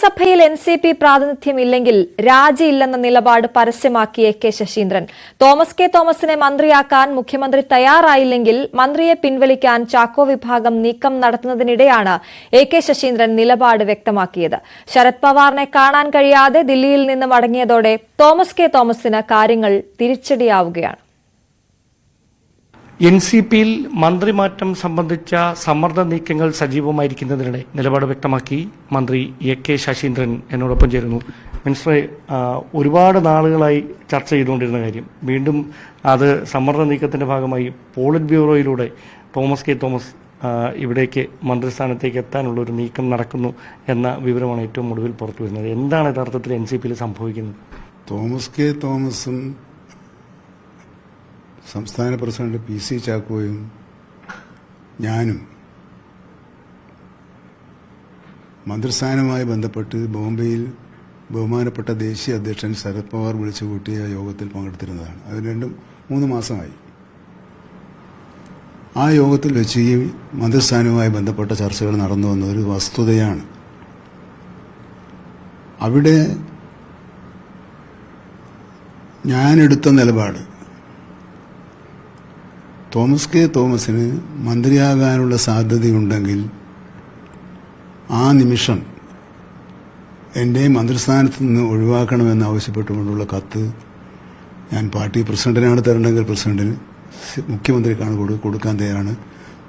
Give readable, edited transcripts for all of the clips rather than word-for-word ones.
മന്ത്രിസഭയിൽ NCP പ്രാതിനിധ്യമില്ലെങ്കിൽ രാജിയില്ലെന്ന നിലപാട് പരസ്യമാക്കിയ K Saseendran. Thomas K തോമസിനെ മന്ത്രിയാക്കാൻ മുഖ്യമന്ത്രി തയ്യാറായില്ലെങ്കിൽ മന്ത്രിയെ പിൻവലിക്കാൻ ചാക്കോ വിഭാഗം നീക്കം നടത്തുന്നതിനിടെയാണ് കെ ശശീന്ദ്രൻ നിലപാട് വ്യക്തമാക്കിയത്. ശരത് പവാറിനെ കാണാൻ കഴിയാതെ ദില്ലിയിൽ നിന്ന് മടങ്ങിയതോടെ തോമസ് കെ തോമസിന് കാര്യങ്ങൾ തിരിച്ചടിയാവുകയാണ്. NCPയിൽ മന്ത്രിമാറ്റം സംബന്ധിച്ച സമ്മർദ്ദ നീക്കങ്ങൾ സജീവമായിരിക്കുന്നതിനിടെ നിലപാട് വ്യക്തമാക്കി മന്ത്രി കെ ശശീന്ദ്രൻ എന്നോടൊപ്പം ചേരുന്നു. മിനിസ്റ്ററെ, ഒരുപാട് നാളുകളായി ചർച്ച ചെയ്തുകൊണ്ടിരുന്ന കാര്യം വീണ്ടും അത് സമ്മർദ്ദ നീക്കത്തിന്റെ ഭാഗമായി പോളിറ്റ് ബ്യൂറോയിലൂടെ തോമസ് കെ തോമസ് ഇവിടേക്ക് മന്ത്രിസ്ഥാനത്തേക്ക് എത്താനുള്ള ഒരു നീക്കം നടക്കുന്നു എന്ന വിവരമാണ് ഏറ്റവും ഒടുവിൽ പുറത്തു വരുന്നത്. എന്താണ് യഥാർത്ഥത്തിൽ NCPയിൽ സംഭവിക്കുന്നത്? തോമസ് കെ തോമസും സംസ്ഥാന പ്രസിഡന്റ് PC ചാക്കോയും ഞാനും മന്ത്രിസ്ഥാനവുമായി ബന്ധപ്പെട്ട് ബോംബെയിൽ ബഹുമാനപ്പെട്ട ദേശീയ അധ്യക്ഷൻ ശരത് പവാർ വിളിച്ചു കൂട്ടിയ യോഗത്തിൽ പങ്കെടുത്തിരുന്നതാണ്. അത് 3 മാസമായി. ആ യോഗത്തിൽ വെച്ച് ഈ മന്ത്രിസ്ഥാനവുമായി ബന്ധപ്പെട്ട ചർച്ചകൾ നടന്നു വന്നതൊരു വസ്തുതയാണ്. അവിടെ ഞാനെടുത്ത നിലപാട് തോമസ് കെ തോമസിന് മന്ത്രിയാകാനുള്ള സാധ്യതയുണ്ടെങ്കിൽ ആ നിമിഷം എൻ്റെ മന്ത്രിസ്ഥാനത്ത് നിന്ന് ഒഴിവാക്കണമെന്ന് ആവശ്യപ്പെട്ടുകൊണ്ടുള്ള കത്ത് ഞാൻ പാർട്ടി പ്രസിഡന്റിനാണ് തരണമെങ്കിൽ പ്രസിഡന്റിന്, മുഖ്യമന്ത്രിക്കാണ് കൊടുക്കാൻ തയ്യാറാണ്.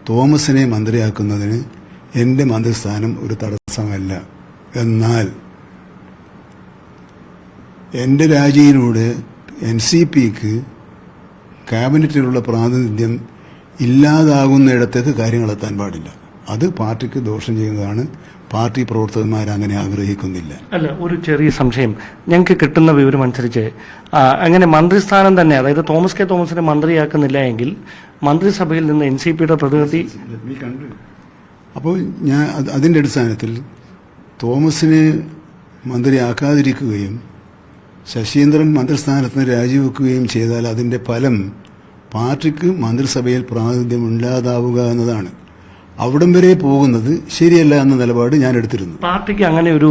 തോമസിനെ മന്ത്രിയാക്കുന്നതിന് എൻ്റെ മന്ത്രിസ്ഥാനം ഒരു തടസ്സമല്ല. എന്നാൽ എൻ്റെ രാജിയിലൂടെ NCPക്ക് ക്യാബിനറ്റിലുള്ള പ്രാതിനിധ്യം ഇല്ലാതാകുന്നിടത്തേക്ക് കാര്യങ്ങൾ എത്താൻ പാടില്ല. അത് പാർട്ടിക്ക് ദോഷം ചെയ്യുന്നതാണ്. പാർട്ടി പ്രവർത്തകന്മാർ അങ്ങനെ ആഗ്രഹിക്കുന്നില്ല. അല്ല, ഒരു ചെറിയ സംശയം. ഞങ്ങൾക്ക് കിട്ടുന്ന വിവരം അനുസരിച്ച് അങ്ങനെ മന്ത്രിസ്ഥാനം തന്നെ, അതായത് തോമസ് കെ തോമസിനെ മന്ത്രിയാക്കുന്നില്ല എങ്കിൽ മന്ത്രിസഭയിൽ നിന്ന് NCPയുടെ പ്രതിനിധി അപ്പോൾ ഞാൻ അതിൻ്റെ അടിസ്ഥാനത്തിൽ തോമസിനെ മന്ത്രിയാക്കാതിരിക്കുകയും ശശീന്ദ്രൻ മന്ത്രിസ്ഥാനത്ത് നിന്ന് രാജിവെക്കുകയും ചെയ്താൽ അതിന്റെ ഫലം പാർട്ടിക്ക് മന്ത്രിസഭയിൽ പ്രാതിനിധ്യം ഇല്ലാതാവുക എന്നതാണ്. അവിടം വരെ പോകുന്നത് ശരിയല്ല എന്ന നിലപാട് ഞാൻ എടുത്തിരുന്നു. പാർട്ടിക്ക് അങ്ങനെ ഒരു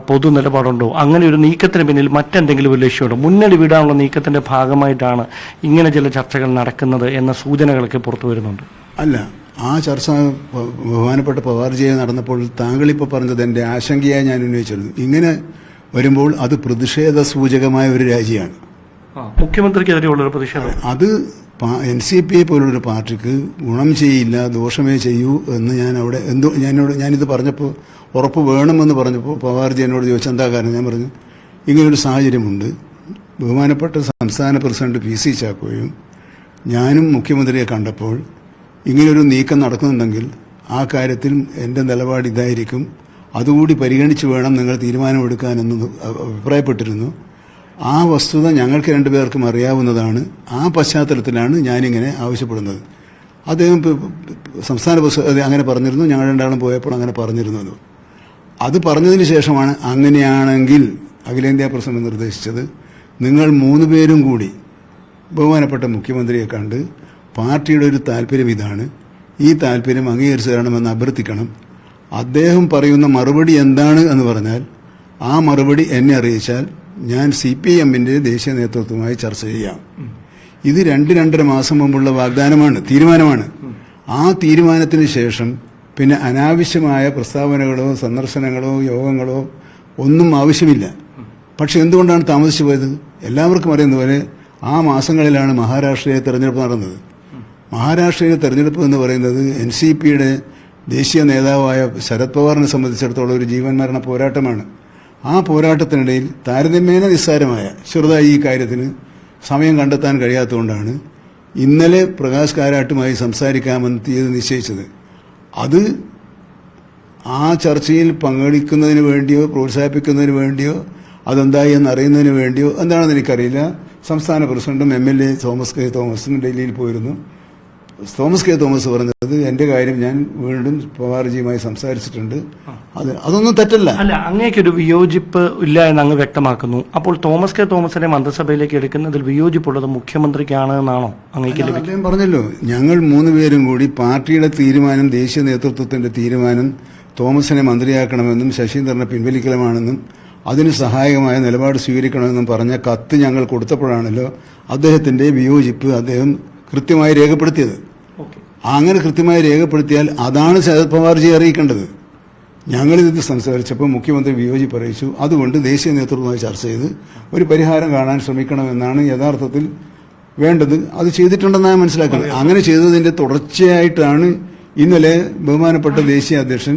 പൊതു നിലപാടുണ്ടോ? അങ്ങനെ ഒരു നീക്കത്തിന് പിന്നിൽ മറ്റെന്തെങ്കിലും ഒരു ലക്ഷ്യമുണ്ടോ? മുന്നണി വിടാനുള്ള നീക്കത്തിന്റെ ഭാഗമായിട്ടാണ് ഇങ്ങനെ ചില ചർച്ചകൾ നടക്കുന്നത് എന്ന സൂചനകളൊക്കെ പുറത്തു വരുന്നുണ്ട്. അല്ല, ആ ചർച്ച ബഹുമാനപ്പെട്ട പവാർജിയെ നടന്നപ്പോൾ താങ്കളിപ്പോൾ പറഞ്ഞത് എൻ്റെ ആശങ്കയായി ഞാൻ ഉന്നയിച്ചിരുന്നു. ഇങ്ങനെ വരുമ്പോൾ അത് പ്രതിഷേധ സൂചകമായ ഒരു രാജിയാണ്. മുഖ്യമന്ത്രിക്കെതിരെയുള്ള പ്രതിഷേധം അത് NCP പോലുള്ളൊരു പാർട്ടിക്ക് ഗുണം ചെയ്യില്ല, ദോഷമേ ചെയ്യൂ എന്ന് ഞാനിത് പറഞ്ഞപ്പോൾ, ഉറപ്പ് വേണമെന്ന് പറഞ്ഞപ്പോൾ പവാർജി എന്നോട് ചോദിച്ചാൽ എന്താ കാരണം? ഞാൻ പറഞ്ഞു, ഇങ്ങനൊരു സാഹചര്യമുണ്ട്. ബഹുമാനപ്പെട്ട സംസ്ഥാന പ്രസിഡന്റ് PC ചാക്കോയും ഞാനും മുഖ്യമന്ത്രിയെ കണ്ടപ്പോൾ ഇങ്ങനൊരു നീക്കം നടക്കുന്നുണ്ടെങ്കിൽ ആ കാര്യത്തിൽ എൻ്റെ നിലപാട് ഇതായിരിക്കും, അതുകൂടി പരിഗണിച്ച് വേണം നിങ്ങൾ തീരുമാനമെടുക്കാനെന്ന് അഭിപ്രായപ്പെട്ടിരുന്നു. ആ വസ്തുത ഞങ്ങൾക്ക് രണ്ടുപേർക്കും അറിയാവുന്നതാണ്. ആ പശ്ചാത്തലത്തിലാണ് ഞാനിങ്ങനെ ആവശ്യപ്പെടുന്നത്. അദ്ദേഹം സംസ്ഥാന പ്രസിഡന്റ് അങ്ങനെ പറഞ്ഞിരുന്നു, ഞങ്ങൾ രണ്ടാളും പോയപ്പോൾ അങ്ങനെ പറഞ്ഞിരുന്നത്. അത് പറഞ്ഞതിന് ശേഷമാണ് അങ്ങനെയാണെങ്കിൽ അഖിലേന്ത്യാ പ്രസിഡന്റ് നിർദ്ദേശിച്ചത്, നിങ്ങൾ 3 പേരും കൂടി ബഹുമാനപ്പെട്ട മുഖ്യമന്ത്രിയെ കണ്ട് പാർട്ടിയുടെ ഒരു താല്പര്യം ഇതാണ്, ഈ താല്പര്യം അംഗീകരിച്ചു തരണമെന്ന് അഭ്യർത്ഥിക്കണം. അദ്ദേഹം പറയുന്ന മറുപടി എന്താണ് എന്ന് പറഞ്ഞാൽ ആ മറുപടി എന്നെ അറിയിച്ചാൽ ഞാൻ CPMന്റെ ദേശീയ നേതൃത്വവുമായി ചർച്ച ചെയ്യാം. ഇത് 2-2.5 മാസം മുമ്പുള്ള തീരുമാനമാണ്. ആ തീരുമാനത്തിന് ശേഷം പിന്നെ അനാവശ്യമായ പ്രസ്താവനകളോ സന്ദർശനങ്ങളോ യോഗങ്ങളോ ഒന്നും ആവശ്യമില്ല. പക്ഷെ എന്തുകൊണ്ടാണ് താമസിച്ചു പോയത്? എല്ലാവർക്കും അറിയുന്നതുപോലെ ആ മാസങ്ങളിലാണ് മഹാരാഷ്ട്രയിലെ തെരഞ്ഞെടുപ്പ് നടന്നത്. മഹാരാഷ്ട്രയിലെ തെരഞ്ഞെടുപ്പ് എന്ന് പറയുന്നത് NCPയുടെ ദേശീയ നേതാവായ ശരത് പവാറിനെ സംബന്ധിച്ചിടത്തോളം ഒരു ജീവൻ മരണ പോരാട്ടമാണ്. ആ പോരാട്ടത്തിനിടയിൽ താരതമ്യേന നിസ്സാരമായ ചെറുതായി ഈ കാര്യത്തിന് സമയം കണ്ടെത്താൻ കഴിയാത്തതുകൊണ്ടാണ് ഇന്നലെ പ്രകാശ് കാരാട്ടുമായി സംസാരിക്കാമെന്ന് തീയതി നിശ്ചയിച്ചത്. അത് ആ ചർച്ചയിൽ പങ്കെടുക്കുന്നതിന് വേണ്ടിയോ പ്രോത്സാഹിപ്പിക്കുന്നതിന് വേണ്ടിയോ അതെന്തായി എന്നറിയുന്നതിന് വേണ്ടിയോ എന്താണെന്ന് എനിക്കറിയില്ല. സംസ്ഥാന പ്രസിഡന്റും MLA തോമസ് കെ തോമസും ഡൽഹിയിൽ പോയിരുന്നു. തോമസ് കെ തോമസ് പറഞ്ഞത് എന്റെ കാര്യം ഞാൻ വീണ്ടും പവാർജിയുമായി സംസാരിച്ചിട്ടുണ്ട്, അതൊന്നും തെറ്റല്ല. അല്ല, അങ്ങേക്കൊരു വിയോജിപ്പ് ഇല്ല എന്ന് അങ്ങ് വ്യക്തമാക്കുന്നു. അപ്പോൾ തോമസ് കെ തോമസിനെ മന്ത്രിസഭയിലേക്ക് എടുക്കുന്നതിൽ വിയോജിപ്പുള്ളത് മുഖ്യമന്ത്രിക്കാണ് എന്നാണോ അങ്ങേക്ക്? അദ്ദേഹം പറഞ്ഞല്ലോ, ഞങ്ങൾ 3 പേരും കൂടി പാർട്ടിയുടെ തീരുമാനം, ദേശീയ നേതൃത്വത്തിന്റെ തീരുമാനം തോമസിനെ മന്ത്രിയാക്കണമെന്നും ശശീന്ദ്രനെ പിൻവലിക്കലുമാണെന്നും അതിന് സഹായകമായ നിലപാട് സ്വീകരിക്കണമെന്നും പറഞ്ഞ കത്ത് ഞങ്ങൾ കൊടുത്തപ്പോഴാണല്ലോ അദ്ദേഹത്തിന്റെ വിയോജിപ്പ് അദ്ദേഹം കൃത്യമായി രേഖപ്പെടുത്തിയത്. അങ്ങനെ കൃത്യമായി രേഖപ്പെടുത്തിയാൽ അതാണ് ശരത് പവാർജിയെ അറിയിക്കേണ്ടത്. ഞങ്ങളിത് സംസാരിച്ചപ്പോൾ മുഖ്യമന്ത്രി വിയോജിപ്പ് അറിയിച്ചു. അതുകൊണ്ട് ദേശീയ നേതൃത്വവുമായി ചർച്ച ചെയ്ത് ഒരു പരിഹാരം കാണാൻ ശ്രമിക്കണമെന്നാണ് യഥാർത്ഥത്തിൽ വേണ്ടത്. അത് ചെയ്തിട്ടുണ്ടെന്നാണ് മനസ്സിലാക്കുന്നത്. അങ്ങനെ ചെയ്തതിന്റെ തുടർച്ചയായിട്ടാണ് ഇന്നലെ ബഹുമാനപ്പെട്ട ദേശീയ അധ്യക്ഷൻ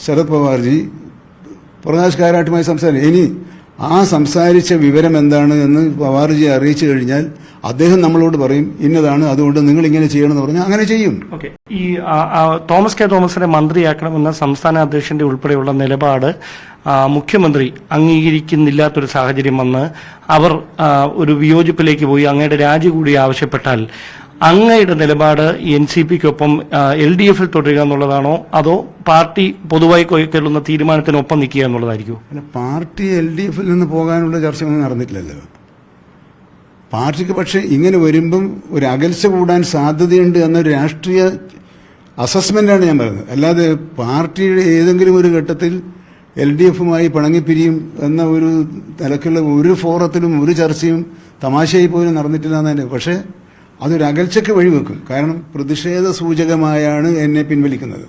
ശരത് പവാർജി പ്രകാശ് കാരാട്ടുമായി സംസാരിച്ചു. ഇനി ആ സംസാരിച്ച വിവരം എന്താണ് എന്ന് പവാർജിയെ അറിയിച്ചു കഴിഞ്ഞാൽ അദ്ദേഹം നമ്മളോട് പറയും ഇന്നതാണ്, അതുകൊണ്ട് നിങ്ങൾ ഇങ്ങനെ ചെയ്യണമെന്ന് പറഞ്ഞാൽ അങ്ങനെ ചെയ്യും. ഈ തോമസ് കെ തോമസിനെ മന്ത്രിയാക്കണമെന്ന സംസ്ഥാന അധ്യക്ഷന്റെ ഉൾപ്പെടെയുള്ള നിലപാട് മുഖ്യമന്ത്രി അംഗീകരിക്കുന്നില്ലാത്തൊരു സാഹചര്യം വന്ന് അവർ ഒരു വിയോജിപ്പിലേക്ക് പോയി അങ്ങയുടെ രാജി കൂടി ആവശ്യപ്പെട്ടാൽ അങ്ങയുടെ നിലപാട് NCPക്കൊപ്പം LDF തുടരുക എന്നുള്ളതാണോ അതോ പാർട്ടി പൊതുവായി കൈക്കൊള്ളുന്ന തീരുമാനത്തിനൊപ്പം നിൽക്കുക എന്നുള്ളതായിരിക്കും? പാർട്ടി LDF നിന്ന് പോകാനുള്ള ചർച്ചയൊന്നും നടന്നിട്ടില്ലല്ലോ. പാർട്ടിക്ക് പക്ഷേ ഇങ്ങനെ വരുമ്പം ഒരു അകൽച്ച കൂടാൻ സാധ്യതയുണ്ട് എന്നൊരു രാഷ്ട്രീയ അസസ്മെന്റാണ് ഞാൻ പറയുന്നത്. അല്ലാതെ പാർട്ടിയുടെ ഏതെങ്കിലും ഒരു ഘട്ടത്തിൽ LDFുമായി പിണങ്ങിപ്പിരിയും എന്ന ഒരു നിലക്കുള്ള ഒരു ഫോറത്തിലും ഒരു ചർച്ചയും തമാശയായി പോലും നടന്നിട്ടില്ല എന്നതിന്. പക്ഷേ അതൊരു അകൽച്ചയ്ക്ക് വഴിവെക്കും. കാരണം പ്രതിഷേധ സൂചകമായാണ് എന്നെ പിൻവലിക്കുന്നത്.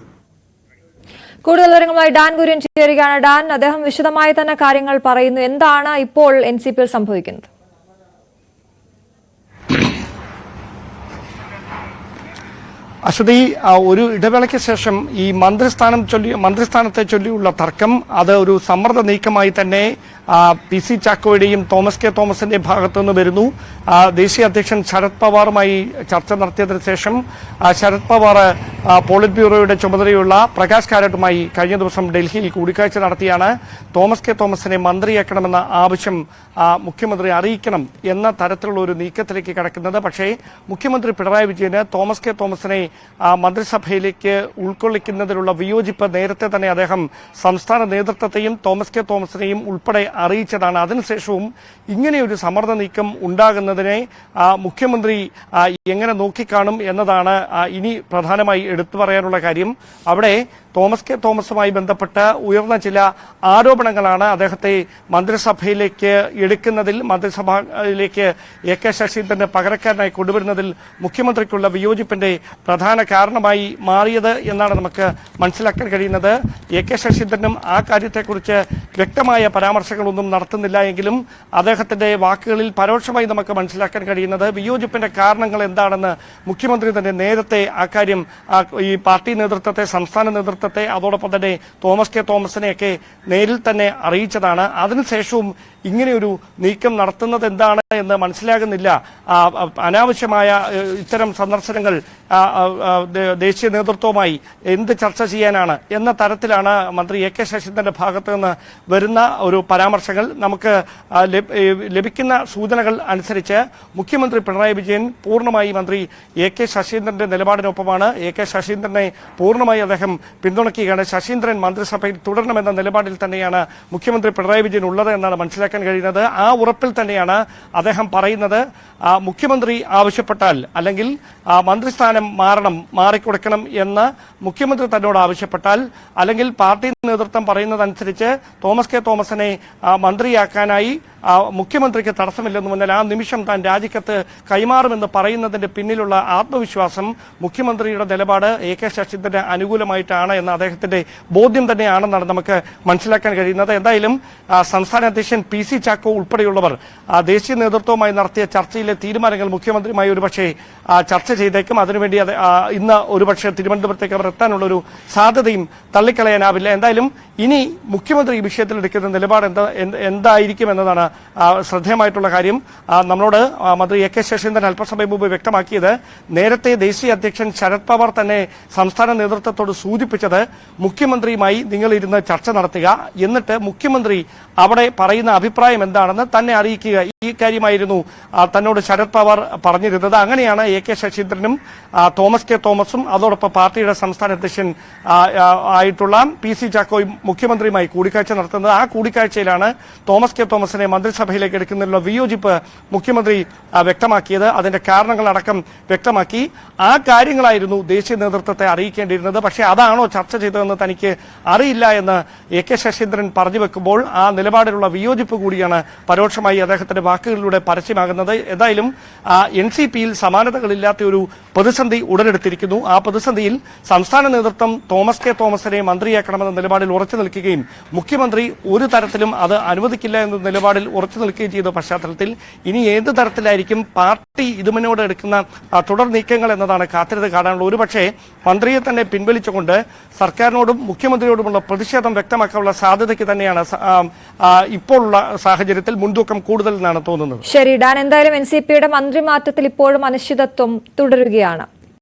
കൂടുതൽ വിവരങ്ങളുമായി ഡാൻ കുര്യൻ ചേരുകയാണ്. ഡാൻ, അദ്ദേഹം വിശദമായി തന്നെ കാര്യങ്ങൾ പറയുന്നു. എന്താണ് ഇപ്പോൾ NCPയിൽ സംഭവിക്കുന്നത്? അശ്വതി, ഒരു ഇടവേളയ്ക്ക് ശേഷം ഈ മന്ത്രിസ്ഥാനത്തെ ചൊല്ലിയുള്ള തർക്കം അത് ഒരു സമ്മർദ്ദ നീക്കമായി തന്നെ PC ചാക്കോയുടെയും തോമസ് കെ തോമസിന്റെ ഭാഗത്തുനിന്ന് വരുന്നു. ദേശീയ അധ്യക്ഷൻ ശരത് പവാറുമായി ചർച്ച നടത്തിയതിനു ശേഷം ശരത് പവാർ പോളിറ്റ് ബ്യൂറോയുടെ ചുമതലയുള്ള പ്രകാശ് കാരാട്ടുമായി കഴിഞ്ഞ ദിവസം ഡൽഹിയിൽ കൂടിക്കാഴ്ച നടത്തിയാണ് തോമസ് കെ തോമസിനെ മന്ത്രിയാക്കണമെന്ന ആവശ്യം മുഖ്യമന്ത്രി അറിയിക്കണം എന്ന തരത്തിലുള്ള ഒരു നീക്കത്തിലേക്ക് കടക്കുന്നത്. പക്ഷേ മുഖ്യമന്ത്രി പിണറായി വിജയന് തോമസ് കെ തോമസിനെ മന്ത്രിസഭയിലേക്ക് ഉൾക്കൊള്ളിക്കുന്നതിലുള്ള വിയോജിപ്പ് നേരത്തെ തന്നെ അദ്ദേഹം സംസ്ഥാന നേതൃത്വത്തെയും തോമസ് കെ തോമസിനെയും ഉൾപ്പെടെ അറിയിച്ചതാണ്. അതിനുശേഷവും ഇങ്ങനെയൊരു സമ്മർദ്ദ നീക്കം ഉണ്ടാകുന്നതിനെ മുഖ്യമന്ത്രി എങ്ങനെ നോക്കിക്കാണും എന്നതാണ് ഇനി പ്രധാനമായി എടുത്തു പറയാനുള്ള കാര്യം. അവിടെ തോമസ് കെ തോമസുമായി ബന്ധപ്പെട്ട് ഉയർന്ന ചില ആരോപണങ്ങളാണ് അദ്ദേഹത്തെ മന്ത്രിസഭയിലേക്ക് എടുക്കുന്നതിൽ, മന്ത്രിസഭയിലേക്ക് AK ശശീന്ദ്രന് പകരക്കാരനായി കൊണ്ടുവരുന്നതിൽ മുഖ്യമന്ത്രിക്കുള്ള വിയോജിപ്പിന്റെ പ്രധാന കാരണമായി മാറിയത് എന്നാണ് നമുക്ക് മനസ്സിലാക്കാൻ കഴിയുന്നത്. AK ശശീന്ദ്രനും ആ കാര്യത്തെക്കുറിച്ച് വ്യക്തമായ പരാമർശങ്ങളൊന്നും നടത്തുന്നില്ല എങ്കിലും അദ്ദേഹത്തിന്റെ വാക്കുകളിൽ പരോക്ഷമായി നമുക്ക് മനസ്സിലാക്കാൻ കഴിയുന്നത് വിയോജിപ്പിന്റെ കാരണങ്ങൾ എന്താണെന്ന് മുഖ്യമന്ത്രി തന്നെ നേരത്തെ ആ കാര്യം ഈ പാർട്ടി നേതൃത്വത്തെ, സംസ്ഥാന നേതൃത്വത്തെ, അതോടൊപ്പം തന്നെ തോമസ് കെ തോമസിനെയൊക്കെ നേരിൽ തന്നെ അറിയിച്ചതാണ്. അതിനുശേഷവും ഇങ്ങനെയൊരു നീക്കം നടത്തുന്നത് എന്താണ് എന്ന് മനസ്സിലാകുന്നില്ല. അനാവശ്യമായ ഇത്തരം സന്ദർശനങ്ങൾ ദേശീയ നേതൃത്വവുമായി എന്ത് ചർച്ച ചെയ്യാനാണ് എന്ന തരത്തിലാണ് മന്ത്രി AK ശശീന്ദ്രന്റെ ഭാഗത്ത് നിന്ന് വരുന്ന ഒരു പരാമർശങ്ങൾ. നമുക്ക് ലഭിക്കുന്ന സൂചനകൾ അനുസരിച്ച് മുഖ്യമന്ത്രി പിണറായി വിജയൻ പൂർണ്ണമായി മന്ത്രി AK ശശീന്ദ്രന്റെ നിലപാടിനൊപ്പമാണ്. AK ശശീന്ദ്രനെ പൂർണ്ണമായി അദ്ദേഹം പിന്തുണയ്ക്കുകയാണ്. ശശീന്ദ്രൻ മന്ത്രിസഭയിൽ തുടരണമെന്ന നിലപാടിൽ തന്നെയാണ് മുഖ്യമന്ത്രി പിണറായി വിജയൻ ഉള്ളത് എന്നാണ് മനസ്സിലാക്കാൻ കഴിയുന്നത്. ആ ഉറപ്പിൽ തന്നെയാണ് അദ്ദേഹം പറയുന്നത്. മുഖ്യമന്ത്രി ആവശ്യപ്പെട്ടാൽ അല്ലെങ്കിൽ മന്ത്രിസ്ഥാനം മാറിക്കൊടുക്കണം എന്ന് മുഖ്യമന്ത്രി തന്നോട് ആവശ്യപ്പെട്ടാൽ, അല്ലെങ്കിൽ പാർട്ടി നേതൃത്വം പറയുന്നതനുസരിച്ച് തോമസ് കെ തോമസിനെ മന്ത്രിയാക്കാനായി മുഖ്യമന്ത്രിക്ക് തടസ്സമില്ലെന്ന് മുന്നിൽ ആ നിമിഷം താൻ രാജിക്കത്ത് കൈമാറുമെന്ന് പറയുന്നതിന്റെ പിന്നിലുള്ള ആത്മവിശ്വാസം മുഖ്യമന്ത്രിയുടെ നിലപാട് AK ശശീന്ദ്രന് അനുകൂലമായിട്ടാണ് എന്ന അദ്ദേഹത്തിന്റെ ബോധ്യം തന്നെയാണെന്നാണ് നമുക്ക് മനസ്സിലാക്കാൻ കഴിയുന്നത്. എന്തായാലും സംസ്ഥാന അധ്യക്ഷൻ PC ചാക്കോ ഉൾപ്പെടെയുള്ളവർ ദേശീയ നേതൃത്വവുമായി നടത്തിയ ചർച്ചയിലെ തീരുമാനങ്ങൾ മുഖ്യമന്ത്രിയുമായി ഒരുപക്ഷെ ചർച്ച ചെയ്തേക്കും. അതിനുവേണ്ടി ഇന്ന് ഒരുപക്ഷെ തിരുവനന്തപുരത്തേക്ക് അവർ എത്താനുള്ളൊരു സാധ്യതയും തള്ളിക്കളയാനാവില്ല. എന്തായാലും ഇനി മുഖ്യമന്ത്രി ഈ വിഷയത്തിൽ എടുക്കുന്ന നിലപാട് എന്തായിരിക്കും എന്നതാണ് ശ്രദ്ധേയമായിട്ടുള്ള കാര്യം. നമ്മളോട് മന്ത്രി AK ശശീന്ദ്രൻ അല്പസമയം മുമ്പ് വ്യക്തമാക്കിയത്, നേരത്തെ ദേശീയ അധ്യക്ഷൻ ശരത് പവാർ തന്നെ സംസ്ഥാന നേതൃത്വത്തോട് സൂചിപ്പിച്ചത് മുഖ്യമന്ത്രിയുമായി നിങ്ങൾ ഇരുന്ന് ചർച്ച നടത്തുക, എന്നിട്ട് മുഖ്യമന്ത്രി അവിടെ പറയുന്ന അഭിപ്രായം എന്താണെന്ന് തന്നെ അറിയിക്കുക. ഈ കാര്യമായിരുന്നു തന്നോട് ശരത് പവാർ പറഞ്ഞിരുന്നത്. അങ്ങനെയാണ് AK ശശീന്ദ്രനും തോമസ് കെ തോമസും അതോടൊപ്പം പാർട്ടിയുടെ സംസ്ഥാന അധ്യക്ഷൻ ആയിട്ടുള്ള PC ചാക്കോയും മുഖ്യമന്ത്രിയുമായി കൂടിക്കാഴ്ച നടത്തുന്നത്. ആ കൂടിക്കാഴ്ചയിലാണ് തോമസ് കെ തോമസിനെ മന്ത്രിസഭയിലേക്ക് എടുക്കുന്നതിലുള്ള വിയോജിപ്പ് മുഖ്യമന്ത്രി വ്യക്തമാക്കിയത്. അതിന്റെ കാരണങ്ങളടക്കം വ്യക്തമാക്കി. ആ കാര്യങ്ങളായിരുന്നു ദേശീയ നേതൃത്വത്തെ അറിയിക്കേണ്ടിയിരുന്നത്. പക്ഷേ അതാണോ ചർച്ച ചെയ്തതെന്ന് തനിക്ക് അറിയില്ല എന്ന് എ.കെ. ശശീന്ദ്രൻ പറഞ്ഞു വെക്കുമ്പോൾ ആ നിലപാടിലുള്ള വിയോജിപ്പ് കൂടിയാണ് പരോക്ഷമായി അദ്ദേഹത്തിന്റെ വാക്കുകളിലൂടെ പരസ്യമാകുന്നത്. ഏതായാലും NCPയിൽ സമാനതകളില്ലാത്ത ഒരു പ്രതിസന്ധി ഉടലെടുത്തിരിക്കുന്നു. ആ പ്രതിസന്ധിയിൽ സംസ്ഥാന നേതൃത്വം തോമസ് കെ തോമസിനെ മന്ത്രിയാക്കണമെന്ന നിലപാടിൽ ഉറച്ചു നിൽക്കുകയും മുഖ്യമന്ത്രി ഒരു തരത്തിലും അത് അനുവദിക്കില്ല എന്ന നിലപാടിൽ ഉറച്ചു നിൽക്കുകയും ചെയ്ത പശ്ചാത്തലത്തിൽ ഇനി ഏത് തരത്തിലായിരിക്കും പാർട്ടി ഇതുമുന്നോട് എടുക്കുന്ന തുടർ നീക്കങ്ങൾ എന്നതാണ് കാത്തിരുന്ന് കാണാനുള്ള. ഒരുപക്ഷെ മന്ത്രിയെ തന്നെ പിൻവലിച്ചുകൊണ്ട് സർക്കാരിനോടും മുഖ്യമന്ത്രിയോടുമുള്ള പ്രതിഷേധം വ്യക്തമാക്കാനുള്ള സാധ്യതയ്ക്ക് തന്നെയാണ് ഇപ്പോഴുള്ള സാഹചര്യത്തിൽ മുൻതൂക്കം കൂടുതൽ എന്നാണ് തോന്നുന്നത്. ശരി ഡാൻ, എന്തായാലും NCPയുടെ മന്ത്രിമാറ്റത്തിൽ ഇപ്പോഴും അനിശ്ചിതത്വം തുടരുകയാണ്.